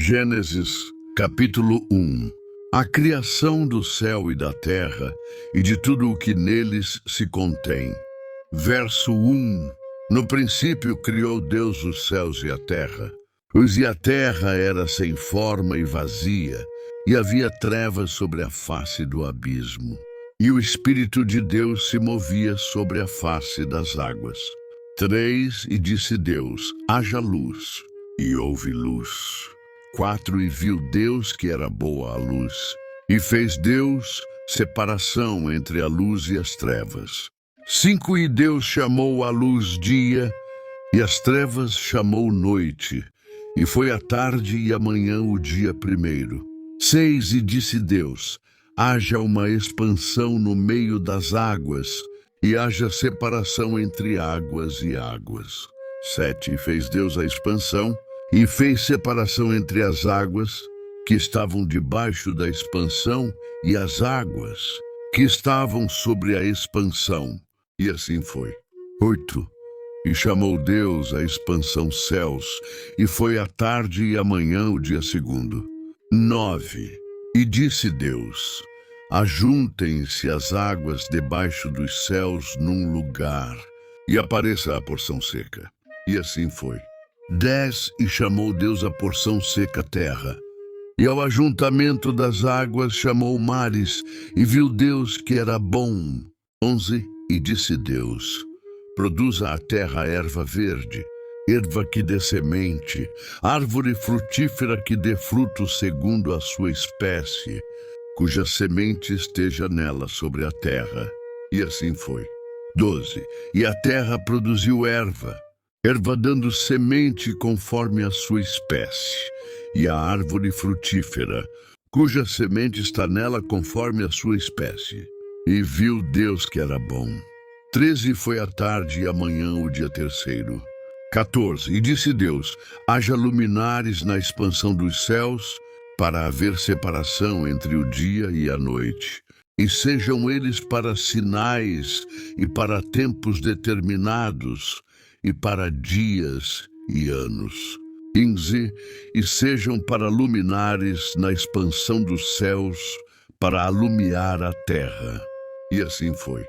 Gênesis, capítulo 1. A criação do céu e da terra e de tudo o que neles se contém. Verso 1. No princípio criou Deus os céus e a terra. E a terra era sem forma e vazia, e havia trevas sobre a face do abismo. E o Espírito de Deus se movia sobre a face das águas. 3. E disse Deus: haja luz, e houve luz. 4. E viu Deus que era boa a luz, e fez Deus separação entre a luz e as trevas. 5. E Deus chamou a luz dia, e as trevas chamou noite, e foi a tarde e a manhã o dia primeiro. 6. E disse Deus: haja uma expansão no meio das águas, e haja separação entre águas e águas. 7. E fez Deus a expansão, e fez separação entre as águas que estavam debaixo da expansão e as águas que estavam sobre a expansão. E assim foi. 8. E chamou Deus a expansão céus, e foi a tarde e a manhã o dia segundo. 9. E disse Deus: ajuntem-se as águas debaixo dos céus num lugar, e apareça a porção seca. E assim foi. 10. E chamou Deus a porção seca terra, e ao ajuntamento das águas chamou mares, e viu Deus que era bom. 11. E disse Deus: produza a terra erva verde, erva que dê semente, árvore frutífera que dê fruto segundo a sua espécie, cuja semente esteja nela sobre a terra. E assim foi. 12. E a terra produziu erva dando semente conforme a sua espécie, e a árvore frutífera, cuja semente está nela conforme a sua espécie. E viu Deus que era bom. 13. Foi a tarde e a manhã o dia terceiro. 14. E disse Deus: haja luminares na expansão dos céus, para haver separação entre o dia e a noite, e sejam eles para sinais e para tempos determinados, e para dias e anos. 15. E sejam para luminares na expansão dos céus, para alumiar a terra. E assim foi.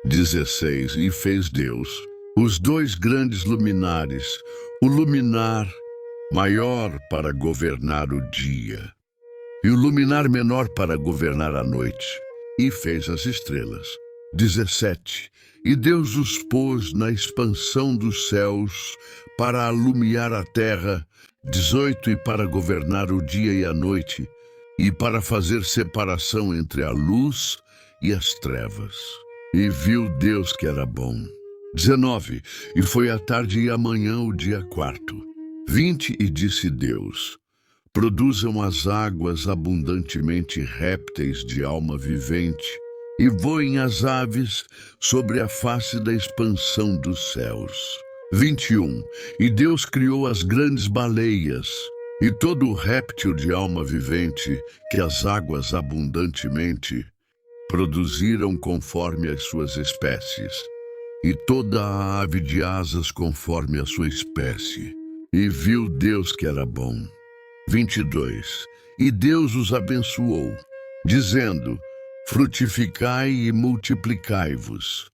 16. E fez Deus os 2 grandes luminares, o luminar maior para governar o dia, e o luminar menor para governar a noite, e fez as estrelas. 17. E Deus os pôs na expansão dos céus para alumiar a terra. 18. E para governar o dia e a noite, e para fazer separação entre a luz e as trevas. E viu Deus que era bom. 19. E foi a tarde e a manhã o dia quarto. 20. E disse Deus: produzam as águas abundantemente répteis de alma vivente, e voem as aves sobre a face da expansão dos céus. 21. E Deus criou as grandes baleias, e todo o réptil de alma vivente que as águas abundantemente produziram conforme as suas espécies, e toda a ave de asas conforme a sua espécie. E viu Deus que era bom. 22. E Deus os abençoou, dizendo: frutificai e multiplicai-vos,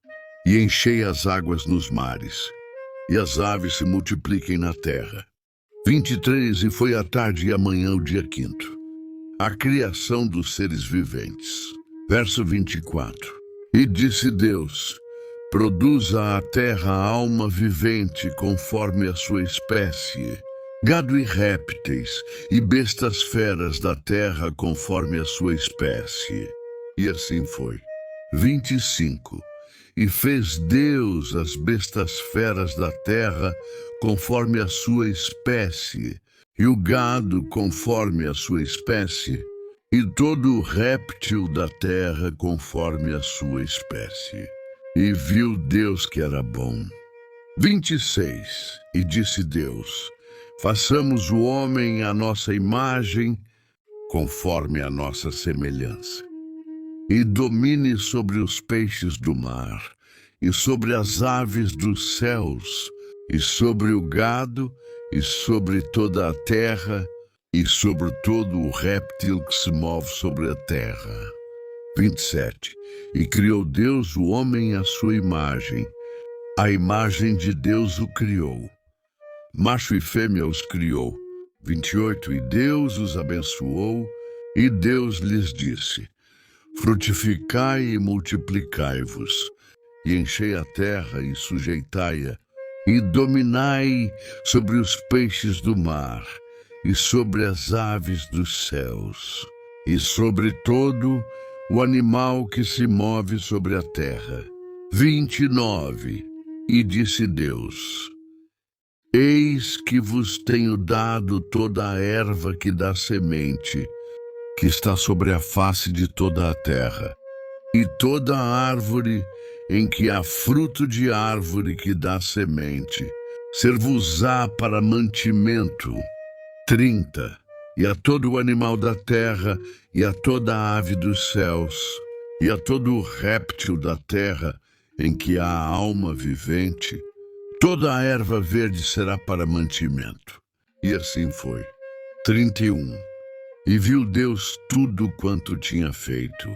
e enchei as águas nos mares, e as aves se multipliquem na terra. 23. E foi a tarde e a manhã o dia quinto. A criação dos seres viventes. Verso 24. E disse Deus: produza a terra alma vivente conforme a sua espécie, gado e répteis, e bestas feras da terra conforme a sua espécie. E assim foi. 25. E fez Deus as bestas feras da terra conforme a sua espécie, e o gado conforme a sua espécie, e todo o réptil da terra conforme a sua espécie. E viu Deus que era bom. 26. E disse Deus: façamos o homem à nossa imagem, conforme a nossa semelhança, e domine sobre os peixes do mar, e sobre as aves dos céus, e sobre o gado, e sobre toda a terra, e sobre todo o réptil que se move sobre a terra. 27. E criou Deus o homem à sua imagem. A imagem de Deus o criou. Macho e fêmea os criou. 28. E Deus os abençoou, e Deus lhes disse: frutificai e multiplicai-vos, e enchei a terra e sujeitai-a, e dominai sobre os peixes do mar, e sobre as aves dos céus, e sobre todo o animal que se move sobre a terra. 29. E disse Deus: eis que vos tenho dado toda a erva que dá semente, que está sobre a face de toda a terra, e toda a árvore em que há fruto de árvore que dá semente, ser-vos-á para mantimento. 30. E a todo o animal da terra, e a toda a ave dos céus, e a todo o réptil da terra, em que há alma vivente, toda a erva verde será para mantimento. E assim foi. 31. E viu Deus tudo quanto tinha feito,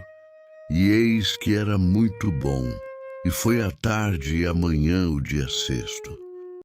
e eis que era muito bom. E foi a tarde e a manhã o dia sexto.